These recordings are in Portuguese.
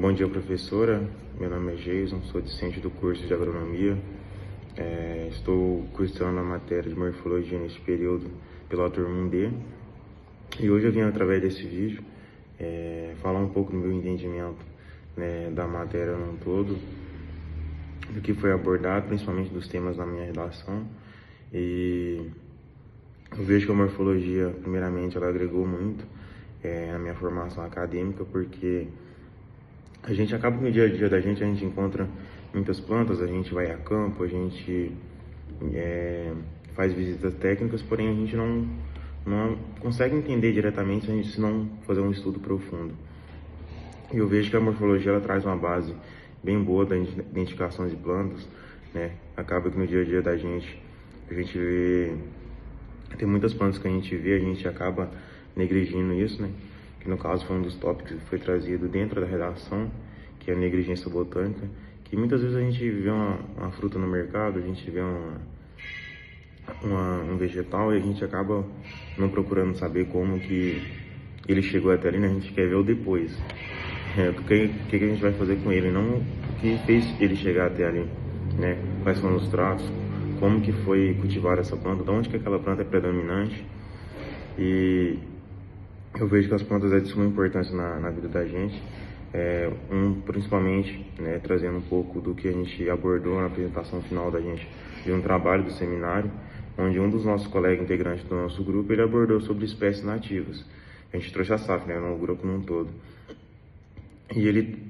Bom dia, professora. Meu nome é Jason, sou discente do curso de agronomia. Estou cursando a matéria de morfologia neste período pela turma 1D. E hoje eu vim, através desse vídeo, falar um pouco do meu entendimento, né, da matéria num todo, do que foi abordado, principalmente dos temas da minha redação. E eu vejo que a morfologia, primeiramente, ela agregou muito na minha formação acadêmica, porque a gente acaba que no dia a dia da gente, a gente encontra muitas plantas, a gente vai a campo, a gente faz visitas técnicas, porém a gente não consegue entender diretamente se não fazer um estudo profundo. E eu vejo que a morfologia ela traz uma base bem boa da identificação de plantas, né? Acaba que no dia a dia da gente, a gente vê, tem muitas plantas que a gente acaba negligindo isso, né? Que no caso foi um dos tópicos que foi trazido dentro da redação, que é a negligência botânica, que muitas vezes a gente vê uma fruta no mercado, a gente vê um vegetal e a gente acaba não procurando saber como que ele chegou até ali, né? A gente quer ver o depois. O que a gente vai fazer com ele, não o que fez ele chegar até ali, né? Quais foram os tratos, como que foi cultivada essa planta, de onde que aquela planta é predominante. E eu vejo que as plantas é de suma importância na vida da gente, principalmente, né, trazendo um pouco do que a gente abordou na apresentação final da gente de um trabalho do seminário, onde um dos nossos colegas integrantes do nosso grupo, ele abordou sobre espécies nativas. A gente trouxe a SAF, né, no grupo num todo. E ele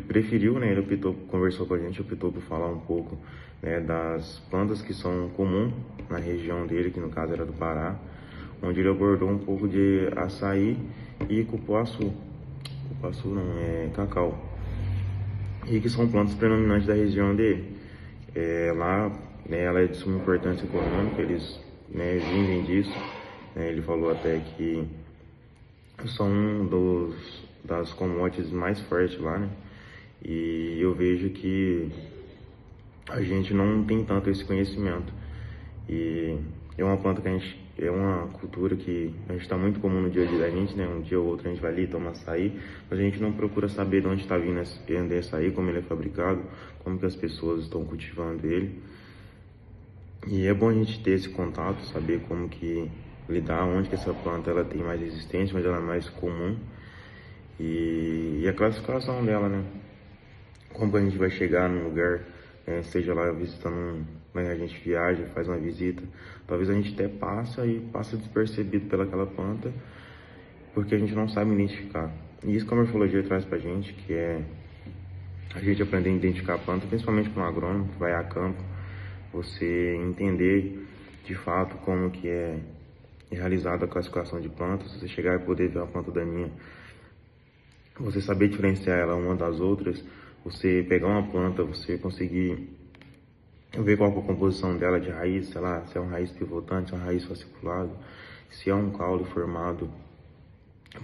preferiu, né, ele conversou com a gente, optou por falar um pouco, né, das plantas que são comuns na região dele, que no caso era do Pará, onde ele abordou um pouco de açaí e cupuaçu. Cupuaçu não, cacau. E que são plantas predominantes da região dele. Lá, né, ela é de suma importância econômica, eles, né, vivem disso. Ele falou até que são das commodities mais fortes lá, né? E eu vejo que a gente não tem tanto esse conhecimento. E é uma planta que é uma cultura que a gente está muito comum no dia a dia da gente, né? Um dia ou outro a gente vai ali tomar açaí, mas a gente não procura saber de onde está vindo esse açaí, como ele é fabricado, como que as pessoas estão cultivando ele. E é bom a gente ter esse contato, saber como que lidar, onde que essa planta ela tem mais resistência, onde ela é mais comum. E a classificação dela, né? Como a gente vai chegar num lugar, seja lá visitando, né, a gente viaja, faz uma visita, talvez a gente até passa despercebido pelaquela planta, porque a gente não sabe identificar. E isso que a morfologia traz pra gente, que é a gente aprender a identificar a planta, principalmente para um agrônomo que vai a campo, você entender de fato como que é realizada a classificação de plantas, você chegar e poder ver uma planta daninha, você saber diferenciar ela uma das outras, você pegar uma planta, você conseguir ver qual é a composição dela de raiz, sei lá, se é uma raiz pivotante, se é uma raiz fasciculada, se é um caule formado.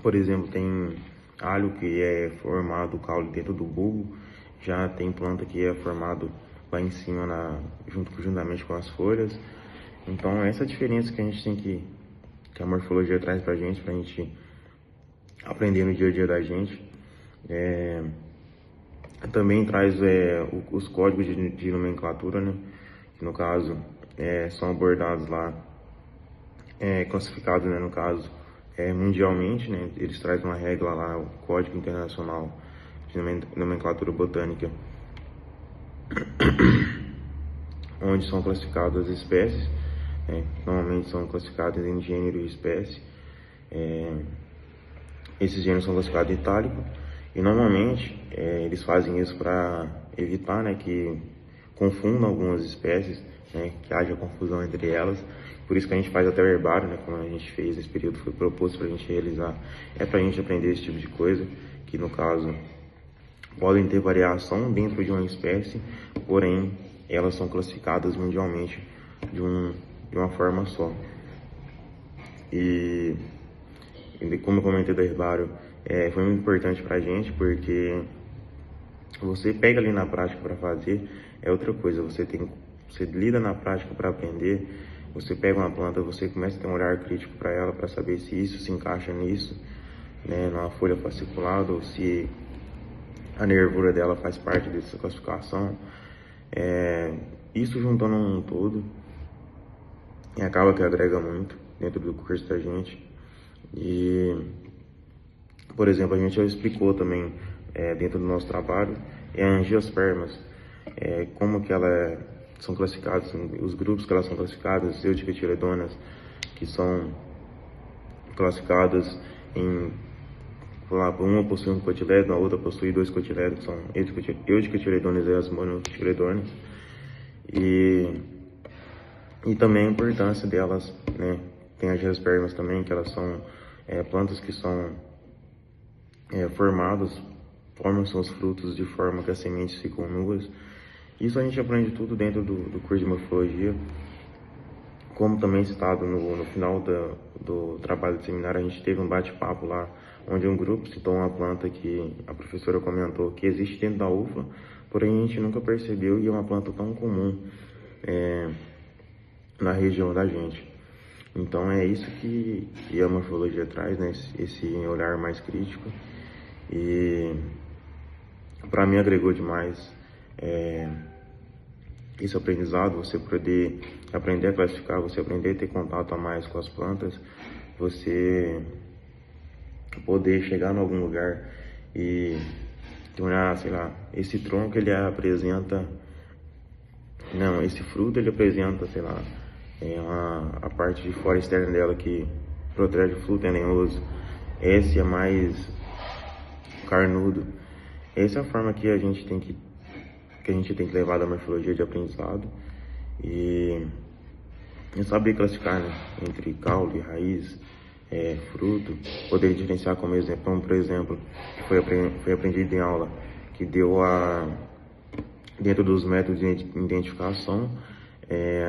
Por exemplo, tem alho que é formado o caule dentro do bulbo, já tem planta que é formado lá em cima, juntamente com as folhas. Então, essa é a diferença que a gente tem que a morfologia traz pra gente aprender no dia a dia da gente. Também traz os códigos de nomenclatura, né? Que no caso são abordados lá, classificados, né, no caso, mundialmente, né? Eles trazem uma regra lá, o Código Internacional de Nomenclatura Botânica, onde são classificadas as espécies, normalmente são classificadas em gênero e espécie. Esses gêneros são classificados em itálico e normalmente eles fazem isso para evitar, né, que confundam algumas espécies, né, que haja confusão entre elas. Por isso que a gente faz até o herbário, né, como a gente fez nesse período, foi proposto para a gente realizar, para a gente aprender esse tipo de coisa, que no caso podem ter variação dentro de uma espécie, porém elas são classificadas mundialmente de uma forma só. E como eu comentei do herbário, foi muito importante pra gente, porque você pega ali na prática para fazer, é outra coisa, você lida na prática para aprender, você pega uma planta, você começa a ter um olhar crítico para ela, para saber se isso se encaixa nisso, né, numa folha fasciculada, ou se a nervura dela faz parte dessa classificação. Isso juntando um todo, e acaba que agrega muito dentro do curso da gente. E, por exemplo, a gente já explicou também dentro do nosso trabalho a angiospermas, como que elas são classificadas, os grupos que elas são classificadas, euticotiredonas, que são classificadas em, uma possui um cotilédon, a outra possui 2 cotilédons, que são euticotiredonas e as monocotiledonas. E também a importância delas, né? Tem as angiospermas também, que elas são plantas que são formam seus frutos de forma que as sementes ficam nuas. Isso a gente aprende tudo dentro do curso de morfologia. Como também citado no final do trabalho de seminário, a gente teve um bate-papo lá, onde um grupo citou uma planta que a professora comentou que existe dentro da UFLA, porém a gente nunca percebeu, e é uma planta tão comum na região da gente. Então é isso que a morfologia traz, né? Esse olhar mais crítico. E para mim agregou demais esse aprendizado, você poder aprender a classificar, você aprender a ter contato a mais com as plantas, você poder chegar em algum lugar e olhar, sei lá, esse tronco ele apresenta, não, esse fruto ele apresenta, sei lá, a parte de fora externa dela que protege o fruto é lenhoso, esse é mais carnudo. Essa é a forma que a gente tem que levar da morfologia de aprendizado e saber classificar, né, entre caule, raiz, fruto, poder diferenciar como exemplo. Então, por exemplo, que foi aprendido em aula, que deu dentro dos métodos de identificação,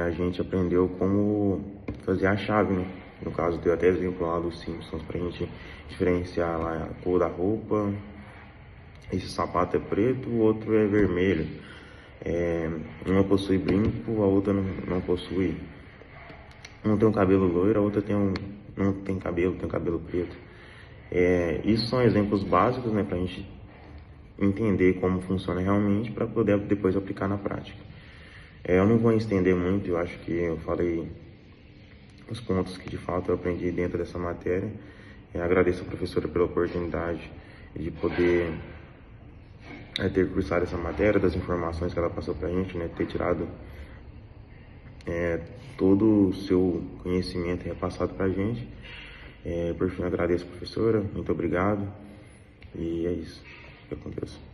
a gente aprendeu como fazer a chave, né? No caso, deu até exemplo lá dos Simpsons, para a gente diferenciar lá a cor da roupa. Esse sapato é preto, o outro é vermelho. Uma possui brinco, a outra não possui. Um tem um cabelo loiro, a outra não tem cabelo, tem um cabelo preto. Isso são exemplos básicos, né, para a gente entender como funciona realmente, para poder depois aplicar na prática. Eu não vou estender muito, eu acho que eu falei os pontos que de fato eu aprendi dentro dessa matéria. Agradeço a professora pela oportunidade de poder ter cursado essa matéria, das informações que ela passou pra gente, né, ter tirado todo o seu conhecimento repassado pra gente. Por fim, agradeço a professora, muito obrigado, e é isso, fica com Deus.